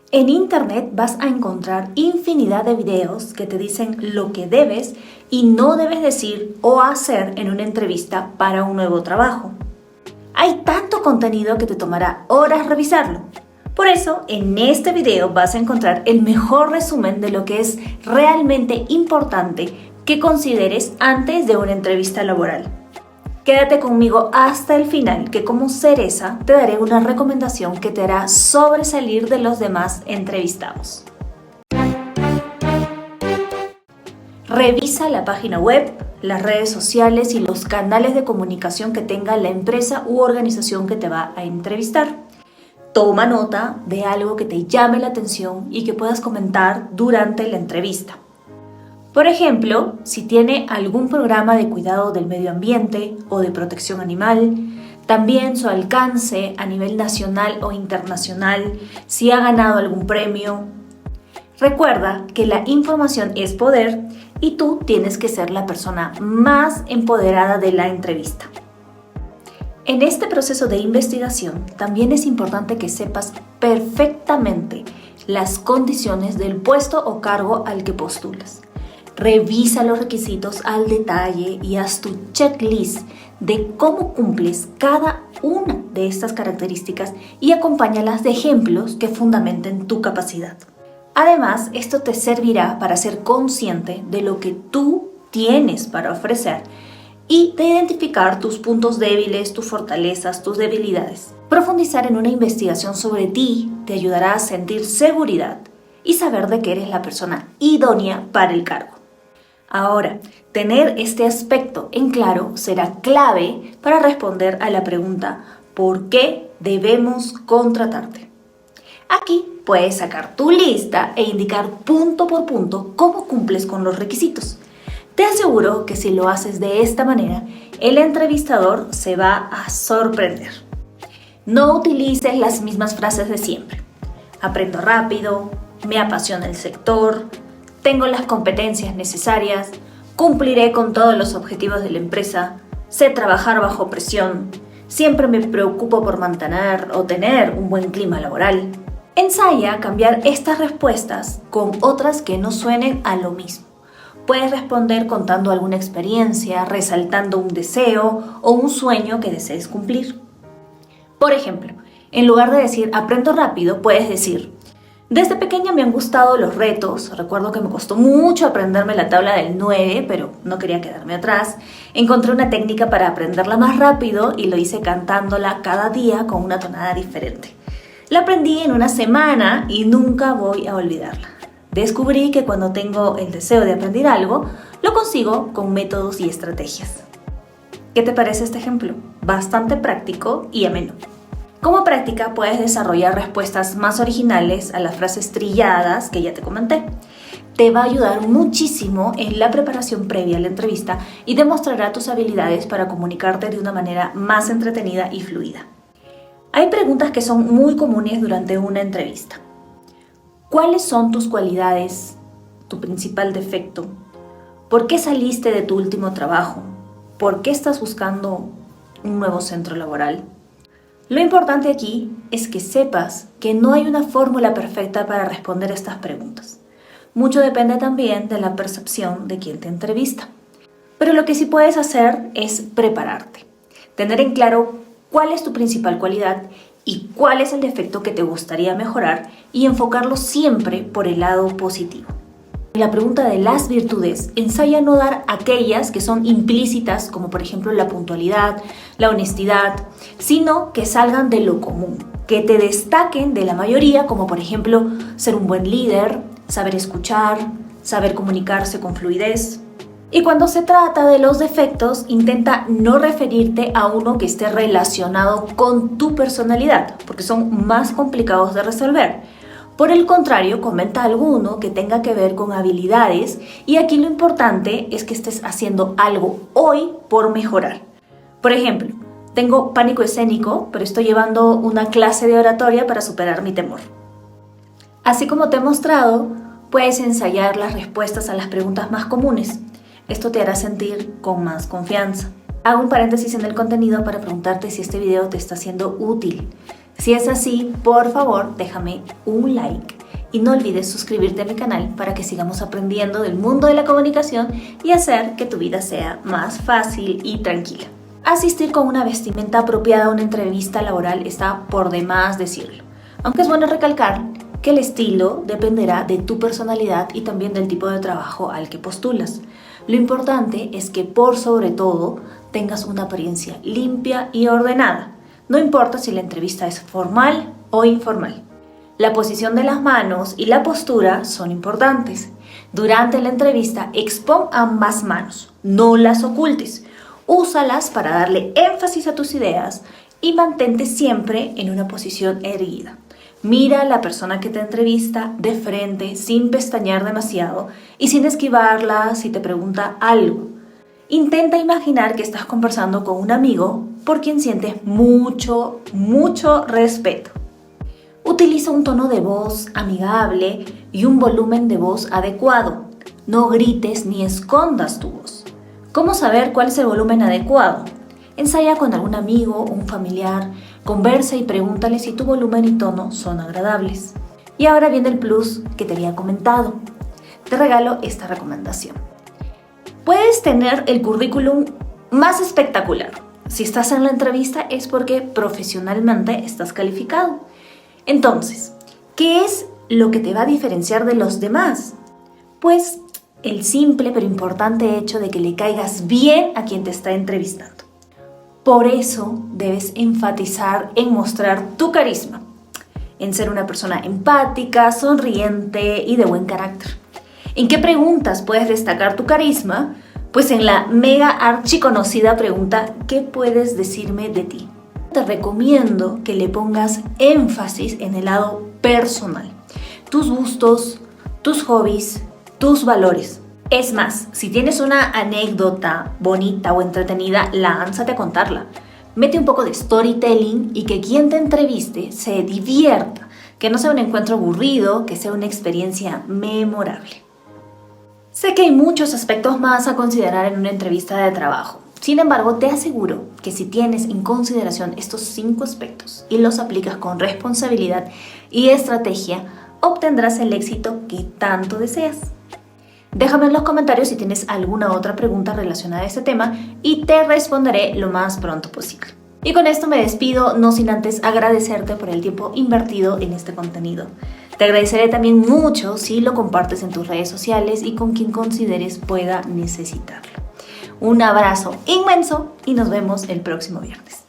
En internet vas a encontrar infinidad de videos que te dicen lo que debes y no debes decir o hacer en una entrevista para un nuevo trabajo. Hay tanto contenido que te tomará horas revisarlo. Por eso, en este video vas a encontrar el mejor resumen de lo que es realmente importante que consideres antes de una entrevista laboral. Quédate conmigo hasta el final, que como cereza te daré una recomendación que te hará sobresalir de los demás entrevistados. Revisa la página web, las redes sociales y los canales de comunicación que tenga la empresa u organización que te va a entrevistar. Toma nota de algo que te llame la atención y que puedas comentar durante la entrevista. Por ejemplo, si tiene algún programa de cuidado del medio ambiente o de protección animal, también su alcance a nivel nacional o internacional, si ha ganado algún premio. Recuerda que la información es poder y tú tienes que ser la persona más empoderada de la entrevista. En este proceso de investigación también es importante que sepas perfectamente las condiciones del puesto o cargo al que postulas. Revisa los requisitos al detalle y haz tu checklist de cómo cumples cada una de estas características y acompáñalas de ejemplos que fundamenten tu capacidad. Además, esto te servirá para ser consciente de lo que tú tienes para ofrecer y de identificar tus puntos débiles, tus fortalezas, tus debilidades. Profundizar en una investigación sobre ti te ayudará a sentir seguridad y saber de que eres la persona idónea para el cargo. Ahora, tener este aspecto en claro será clave para responder a la pregunta ¿por qué debemos contratarte? Aquí puedes sacar tu lista e indicar punto por punto cómo cumples con los requisitos. Te aseguro que si lo haces de esta manera, el entrevistador se va a sorprender. No utilices las mismas frases de siempre. Aprendo rápido, me apasiona el sector, tengo las competencias necesarias, cumpliré con todos los objetivos de la empresa, sé trabajar bajo presión, siempre me preocupo por mantener o tener un buen clima laboral. Ensaya cambiar estas respuestas con otras que no suenen a lo mismo. Puedes responder contando alguna experiencia, resaltando un deseo o un sueño que desees cumplir. Por ejemplo, en lugar de decir aprendo rápido, puedes decir desde pequeña me han gustado los retos, recuerdo que me costó mucho aprenderme la tabla del 9, pero no quería quedarme atrás. Encontré una técnica para aprenderla más rápido y lo hice cantándola cada día con una tonada diferente. La aprendí en una semana y nunca voy a olvidarla. Descubrí que cuando tengo el deseo de aprender algo, lo consigo con métodos y estrategias. ¿Qué te parece este ejemplo? Bastante práctico y ameno. Como práctica puedes desarrollar respuestas más originales a las frases trilladas que ya te comenté. Te va a ayudar muchísimo en la preparación previa a la entrevista y demostrará tus habilidades para comunicarte de una manera más entretenida y fluida. Hay preguntas que son muy comunes durante una entrevista. ¿Cuáles son tus cualidades? ¿Tu principal defecto? ¿Por qué saliste de tu último trabajo? ¿Por qué estás buscando un nuevo centro laboral? Lo importante aquí es que sepas que no hay una fórmula perfecta para responder estas preguntas. Mucho depende también de la percepción de quien te entrevista. Pero lo que sí puedes hacer es prepararte, tener en claro cuál es tu principal cualidad y cuál es el defecto que te gustaría mejorar y enfocarlo siempre por el lado positivo. En la pregunta de las virtudes, ensaya no dar aquellas que son implícitas, como por ejemplo la puntualidad, la honestidad, sino que salgan de lo común, que te destaquen de la mayoría, como por ejemplo ser un buen líder, saber escuchar, saber comunicarse con fluidez. Y cuando se trata de los defectos, intenta no referirte a uno que esté relacionado con tu personalidad, porque son más complicados de resolver. Por el contrario, comenta alguno que tenga que ver con habilidades y aquí lo importante es que estés haciendo algo hoy por mejorar. Por ejemplo, tengo pánico escénico, pero estoy llevando una clase de oratoria para superar mi temor. Así como te he mostrado, puedes ensayar las respuestas a las preguntas más comunes. Esto te hará sentir con más confianza. Hago un paréntesis en el contenido para preguntarte si este video te está siendo útil. Si es así, por favor, déjame un like Y no olvides suscribirte a mi canal para que sigamos aprendiendo del mundo de la comunicación y hacer que tu vida sea más fácil y tranquila. Asistir con una vestimenta apropiada a una entrevista laboral está por demás decirlo, aunque es bueno recalcar que el estilo dependerá de tu personalidad y también del tipo de trabajo al que postulas. Lo importante es que por sobre todo tengas una apariencia limpia y ordenada. No importa si la entrevista es formal o informal. La posición de las manos y la postura son importantes. Durante la entrevista expon ambas manos, no las ocultes. Úsalas para darle énfasis a tus ideas y mantente siempre en una posición erguida. Mira a la persona que te entrevista de frente sin pestañear demasiado y sin esquivarla si te pregunta algo. Intenta imaginar que estás conversando con un amigo por quien sientes mucho respeto. Utiliza un tono de voz amigable y un volumen de voz adecuado. No grites ni escondas tu voz. ¿Cómo saber cuál es el volumen adecuado? Ensaya con algún amigo o un familiar, conversa y pregúntale si tu volumen y tono son agradables. Y ahora viene el plus que te había comentado. Te regalo esta recomendación. Puedes tener el currículum más espectacular. Si estás en la entrevista es porque profesionalmente estás calificado. Entonces, ¿qué es lo que te va a diferenciar de los demás? Pues el simple pero importante hecho de que le caigas bien a quien te está entrevistando. Por eso debes enfatizar en mostrar tu carisma, en ser una persona empática, sonriente y de buen carácter. ¿En qué preguntas puedes destacar tu carisma? Pues en la mega archiconocida pregunta ¿qué puedes decirme de ti? Te recomiendo que le pongas énfasis en el lado personal, tus gustos, tus hobbies, tus valores. Es más, si tienes una anécdota bonita o entretenida, lánzate a contarla. Mete un poco de storytelling y que quien te entreviste se divierta, que no sea un encuentro aburrido, que sea una experiencia memorable. Sé que hay muchos aspectos más a considerar en una entrevista de trabajo. Sin embargo, te aseguro que si tienes en consideración estos 5 aspectos y los aplicas con responsabilidad y estrategia, obtendrás el éxito que tanto deseas. Déjame en los comentarios si tienes alguna otra pregunta relacionada a este tema y te responderé lo más pronto posible. Y con esto me despido, no sin antes agradecerte por el tiempo invertido en este contenido. Te agradeceré también mucho si lo compartes en tus redes sociales y con quien consideres pueda necesitarlo. Un abrazo inmenso y nos vemos el próximo viernes.